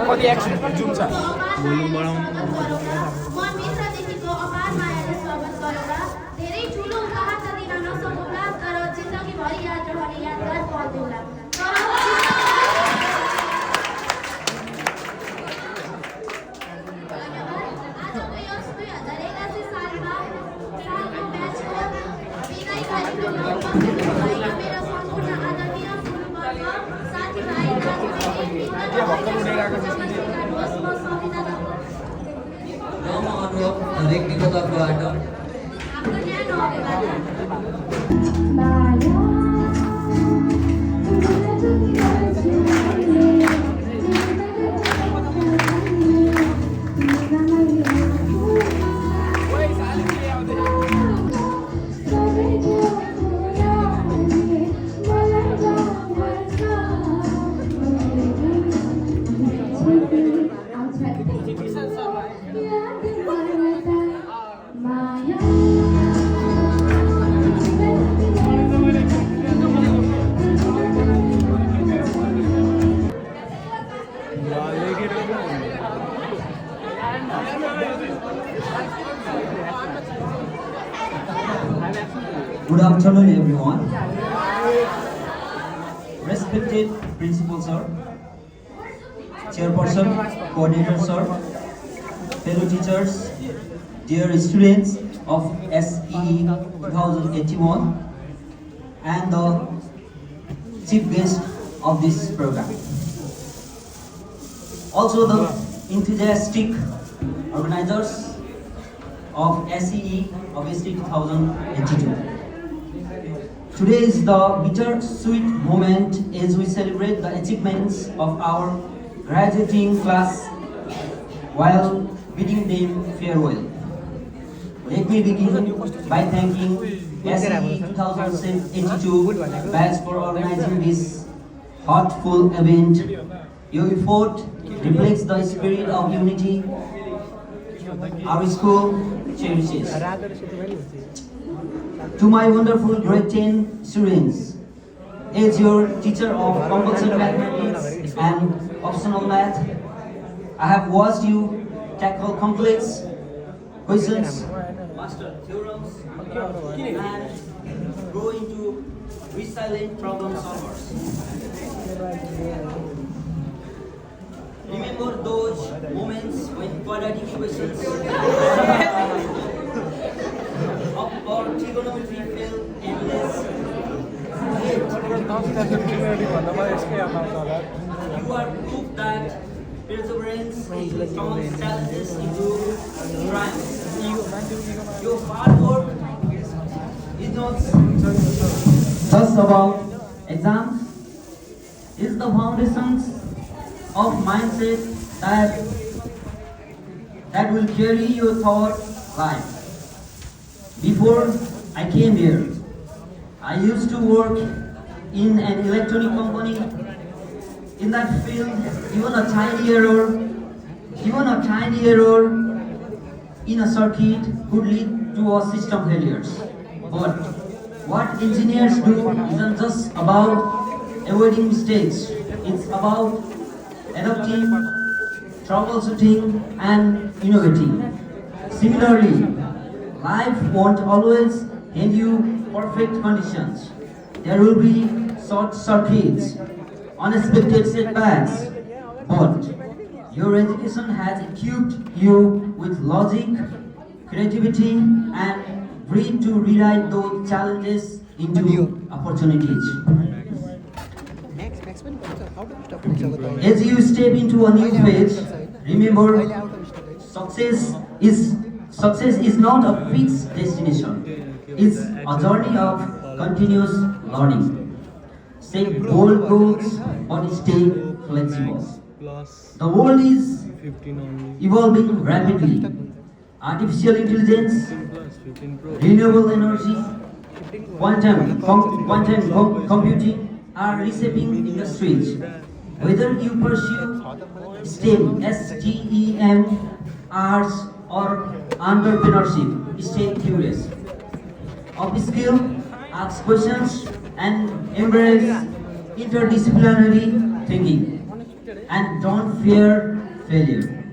कति एक्सन जुम छ भोल्युम बढाउनु म मित्रदेखिको अपार मायाले स्वागत गरेर धेरै ठुलो उपहार त दिन नसकौँला तर जिन्दगीभरि याद रहने यादगार पल देऊला आजको यस 2081 सालको म्याचको विदाई कार्यक्रममा उपस्थित भएका मेरा सम्पूर्ण आदरणीय गुरुवर्ग साथीभाइ व्यक्तिको तर्फबाट Good afternoon, everyone. Respected Principal Sir, Chairperson, Coordinator Sir, fellow teachers, dear students of SEE 2081, and the chief guest of this program. Also the enthusiastic organizers of SEE obviously 2082. Today is the bittersweet moment as we celebrate the achievements of our graduating class while bidding them farewell. Let me begin by thanking SEE 2082 batch for organizing this heartful event. Your effort reflects the spirit of unity our school cherishes. To my wonderful grade 10 students, as your teacher of compulsory mathematics and optional math, I have watched you tackle complex questions, master theorems, and grow into resilient problem solvers. Remember those moments when quadratic equations or trigonometry felt endless? You are proof that perseverance turns challenges into triumphs. Your hard work is not just about exams, it's the foundations of mindset that will carry you throughout life. Before I came here, I used to work in an electronic company. In that field, even a tiny error in a circuit could lead to a system failures. But what engineers do isn't just about avoiding mistakes. It's about adapting, troubleshooting, and innovating. Similarly, life won't always hand you perfect conditions. There will be short circuits, unexpected setbacks, but your education has equipped you with logic, creativity, and grit to rewrite those challenges into opportunities. As you step into a new phase, remember success is not a fixed destination. It's a journey of continuous learning. Set bold goals, but stay flexible. The world is evolving rapidly. Artificial intelligence, renewable energy, quantum computing are reshaping industries. Whether you pursue STEM, STEM, arts, or entrepreneurship, stay curious. Upskill, ask questions, and embrace interdisciplinary thinking. And don't fear failure.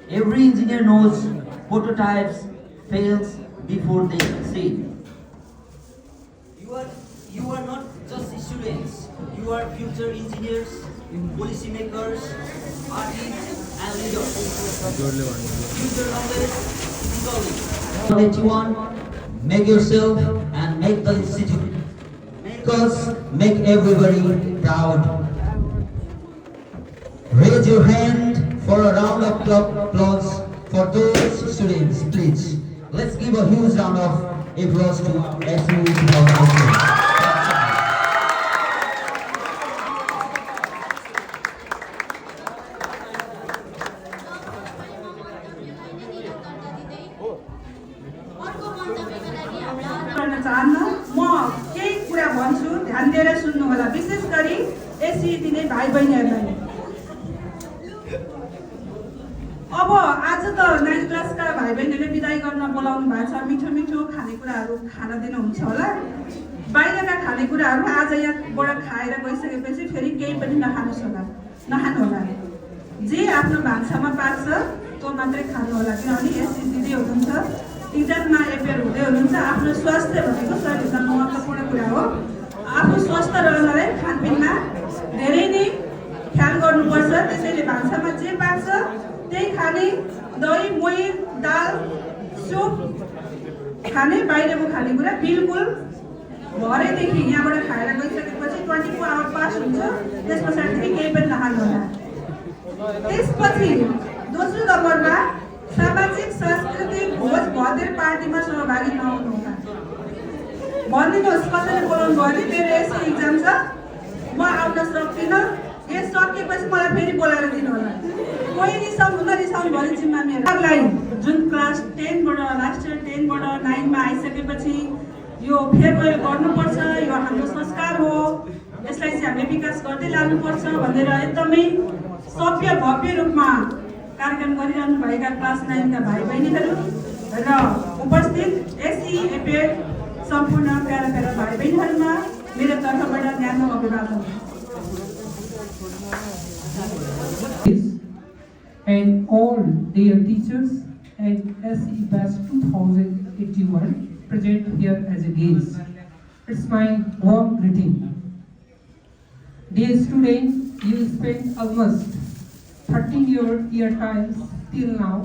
Every engineer knows prototypes fails before they succeed. You are not just students. You are future engineers, policymakers, artists, and leaders. Future knowledge is calling. 81, make yourself and make the institute. Make us, make everybody proud. Raise your hand for a round of applause for those students, please. Let's give a huge round of applause to SU 2018. अर्को मन्तव्यका लागि हाम्रा गर्न चाहन्न म केही कुरा भन्छु ध्यान दिएर सुन्नु होला विशेष गरी एससी दिने भाइ बहिनीहरूलाई अब आज त 9 क्लासका भाइ बहिनीहरूले बिदाई गर्न बोलाउनु भएको छ मिठो मिठो खानेकुराहरू खान दिनुहुन्छ होला बाहिरका खानेकुराहरू आज यहाँबाट खाएर गइसकेपछि फेरि केही पनि नखानुहोस् होला नखानु होला जे आफ्नो भान्सामा पाक्छ त्यो मात्रै खानु होला किनभने एससी दिदी हुनुहुन्छ इज्जतमा एपेयर हुँदै हुनुहुन्छ आफ्नो स्वास्थ्य भनेको सबैभन्दा महत्त्वपूर्ण कुरा हो आफ्नो स्वस्थ रहनलाई खानपिनमा धेरै नै ख्याल गर्नुपर्छ त्यसैले भान्सामा जे पाक्छ त्यही खाने दही मोही दाल सुप खाने बाहिरको खानेकुरा बिल्कुल भरेदेखि यहाँबाट खाएर गइसकेपछि 24 आवर पास हुन्छ त्यस पछाडिदेखि केही पनि नखानु होला त्यसपछि दोस्रो नम्बरमा सामाजिक सांस्कृतिक भोज भदेर पार्टीमा सहभागी नहुनु होला भनिदिनुहोस् कसैले बोलाउनु भयो भने मेरो एससी इक्जाम छ म आउन सक्दिनँ यस सकेपछि मलाई फेरि बोलाएर दिनु होला कोही रिसाउनु भने जिम्मा मेरोलाई जुन क्लास 10 बाट लास्ट इयर 10 बाट 9 मा आइसकेपछि यो फेरबदल गर्नुपर्छ यो हाम्रो संस्कार हो यसलाई चाहिँ हामीले विकास गर्दै लानुपर्छ भनेर एकदमै सभ्य भव्य रूपमा कार्यक्रम गरिरहनु भएका क्लास 9 का भाइ बहिनीहरू र उपस्थित एससी एपेड सम्पूर्ण प्यारा प्यारा भाइ बहिनीहरूमा मेरो तर्फबाट न्यानो अभिवादन and all their teachers and SE Batch 2081 present here as a guest. It's my warm greeting. Dear students, you spent almost 13 year times till now.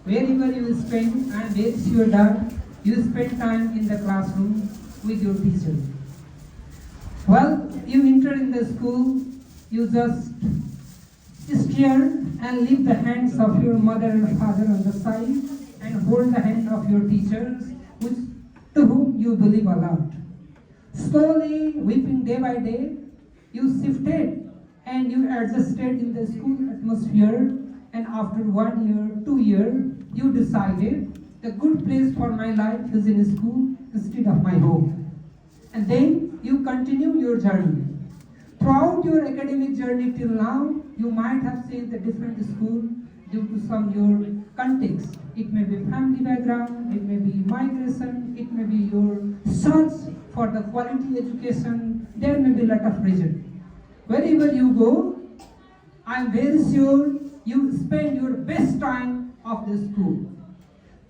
Wherever you spend, I am very sure that you spend time in the classroom with your teachers. Well, you enter in the school, you just stare and leave the hands of your mother and father on the side and hold the hand of your teachers to whom you believe a lot. Slowly, weeping day by day, you shifted and you adjusted in the school atmosphere, and after 1 year, 2 years, you decided the good place for my life is in school instead of my home. And then you continue your journey. Throughout your academic journey till now, you might have seen the different school due to some your context. It may be family background, it may be migration, it may be your search for the quality education. There may be a lot of reason. Wherever you go, I am very sure you spend your best time of the school.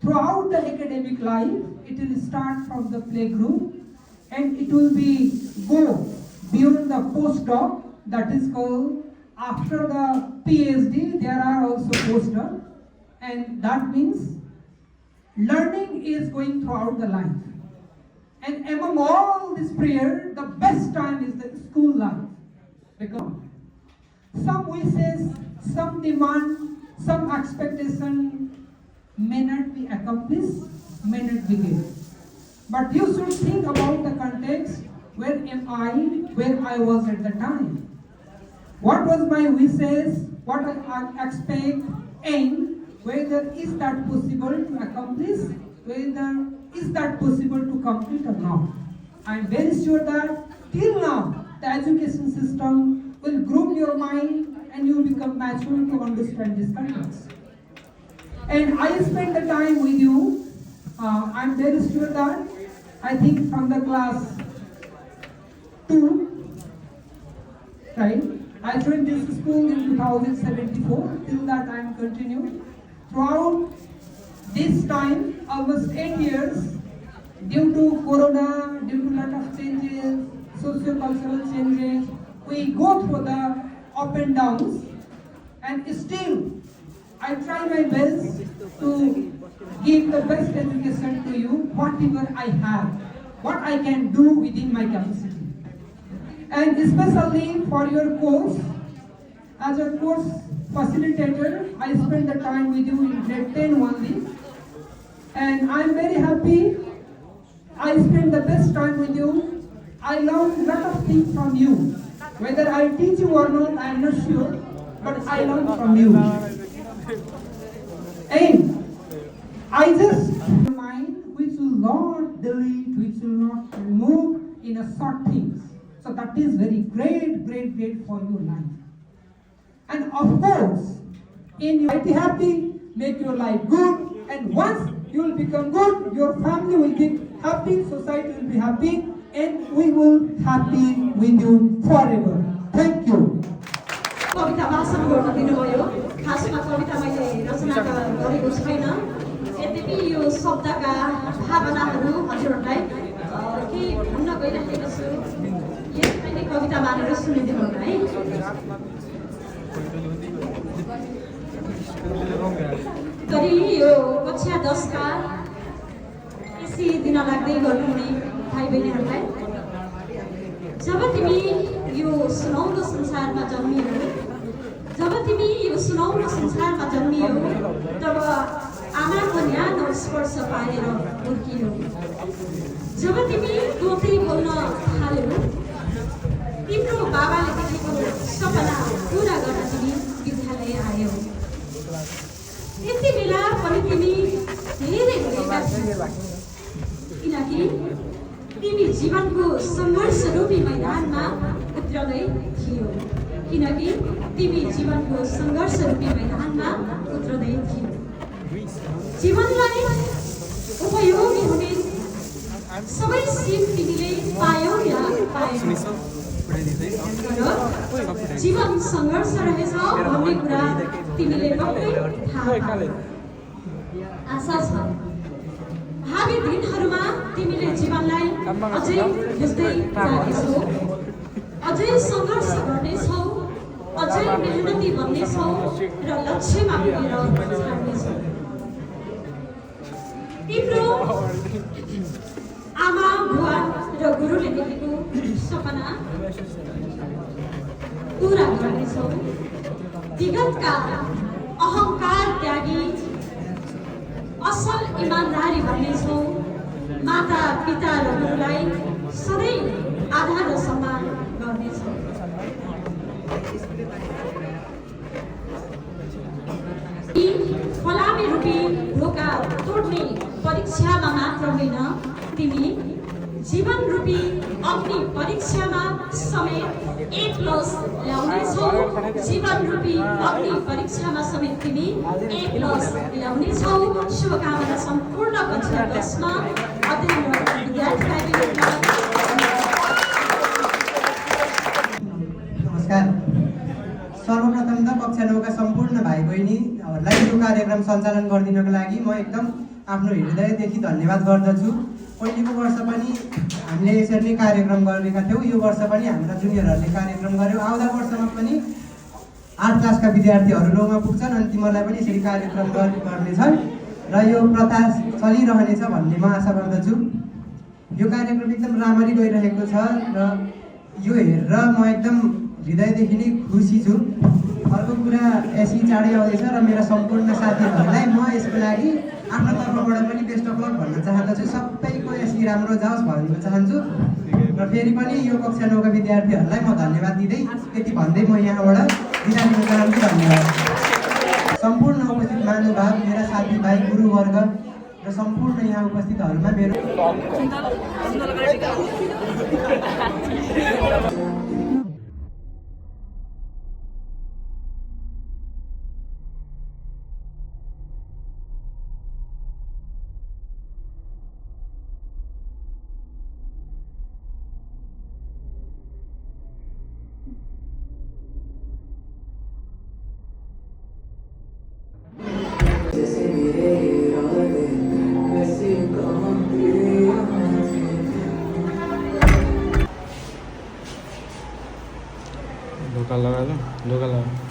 Throughout the academic life, it will start from the playgroup and it will be go beyond the postdoc, that is called after the PhD, there are also postdoc, and that means learning is going throughout the life. And among all this prayer, the best time is the school life. Because some wishes, some demand, some expectation may not be accomplished, may not be given. But you should think about the context. Where am I, where I was at the time? What was my wishes, what I expect, and whether is that possible to accomplish, whether is that possible to complete or not. I am very sure that till now, the education system will groom your mind and you become mature to understand this context. And I spend the time with you. I am very sure that I think from the class 2, right? I joined this school in 2074. Till that I am continuing. Throughout this time, almost 8 years, due to Corona, due to lot of changes, socio-cultural changes, we go through the up and downs, and still I try my best to give the best education to you, whatever I have, what I can do within my capacity. And especially for your course, as a course facilitator, I spend the time with you in grade 10 only. And I'm very happy. I spend the best time with you. I learn a lot of things from you. Whether I teach you or not, I am not sure, but I learn from you. And I just mind which will not delete, which will not remove in a short things. So that is very great for your life. And of course, in your be happy, make your life good, and once you will become good, your family will be happy, society will be happy, and we will happy with you forever. Thank you. कविता वाचन गर्न दिनुभयो। खासमा कविता मैले रचना गरेको छैन, यद्यपि यो शब्दका भावनाहरू हजुरहरूलाई के भन्न गइरहेको छु, यसलाई नै कविता मानेर सुनिदिनु होला है। गरी यो कक्षा 10 का यसै दिन लाग्दै गर्नुहुने भाइ बहिनीहरूलाई, जब तिमी यो सुनौलो संसारमा जन्मियौ, जब तिमी यो सुनौलो संसारमा जन्मियौ, तब आमाको न्यानो स्पर्श पाएर हुर्कियौ। जब तिमी तोतै बोल्न थाल्यौ, तिम्रो बाबाले देखेको सपना पुरा गर्न तिमी विद्यालय आयौ। यति बेला पनि तिमी धेरै भएका थियौ, किनकि तिमी जीवनको सङ्घर्ष रूपी मैदानमा उत्रदै थियौ, किनकि तिमी जीवनको सङ्घर्ष रूपी मैदानमा उत्रदै थियौ। जीवनलाई उपयोगी हुने सबै सिप तिमीले पायौ या पाएनौ, तर जीवन सङ्घर्ष रहेछ भन्ने कुरा तिमीले पक्कै थाहा पायौ। आशा छ भावी दिनहरूमा तिमीले जीवनलाई अझै बुझ्दै जानेछौ, अझै सङ्घर्ष गर्नेछौ, अझै मेहनती बन्नेछौ र लक्ष्यमा पुगेर छाड्नेछौ। तिम्रो आमा बुवा र गुरुले देखेको सपना पुरा गर्नेछौ। विगतका अहङ्कार त्यागी असल इमानदारी भन्नेछौ। माता पिता र गुरुलाई सधैँ आदर र सम्मान गर्नेछौ। यी फलामे रूपी ढोका तोड्ने परीक्षामा मात्र होइन, तिमी जीवन रूपी अग्नि परीक्षामा समेत A+ ल्याउनेछौ। जीवन रूपी अग्नि परीक्षामा समेत तिमी A+ ल्याउनेछौ। शुभकामना सम्पूर्ण कक्षा 10 मा अध्ययनरत विद्यार्थीलाई। नमस्कार। सर्वप्रथम त कक्षा 9 का सम्पूर्ण भाइ बहिनीहरूलाई यो कार्यक्रम सञ्चालन गरिदिनको लागि म एकदम आफ्नो हृदयदेखि धन्यवाद गर्दछु। पहिलेको वर्ष पनि हामीले यसरी नै कार्यक्रम गरेका थियौँ, यो वर्ष पनि हाम्रा जुनियरहरूले कार्यक्रम गर्यो। आउँदा वर्षमा पनि 8 क्लासका विद्यार्थीहरू 9 मा पुग्छन् अनि तिमीहरूलाई पनि यसरी कार्यक्रम गर्नेछन् र यो प्रथा चलिरहनेछ भन्ने म आशा गर्दछु। यो कार्यक्रम एकदम राम्ररी गइरहेको छ र यो हेरेर म एकदम हृदयदेखि नै खुसी छु। अर्को कुरा एसई चाँडै आउँदैछ र मेरा सम्पूर्ण साथीहरूलाई म यसको लागि आफ्नो तर्फबाट पनि बेस्ट अफ लक भन्न चाहन्छु। सबैको एसई राम्रो जाओस् भन्न चाहन्छु र फेरि पनि यो कक्षा 9 का विद्यार्थीहरूलाई म धन्यवाद दिँदै यति भन्दै म यहाँबाट बिदा लिन चाहन्छु। धन्यवाद। सम्पूर्ण उपस्थित महानुभाव, मेरा साथीभाइ, गुरुवर्ग र सम्पूर्ण यहाँ उपस्थितहरूमा मेरो लगा लो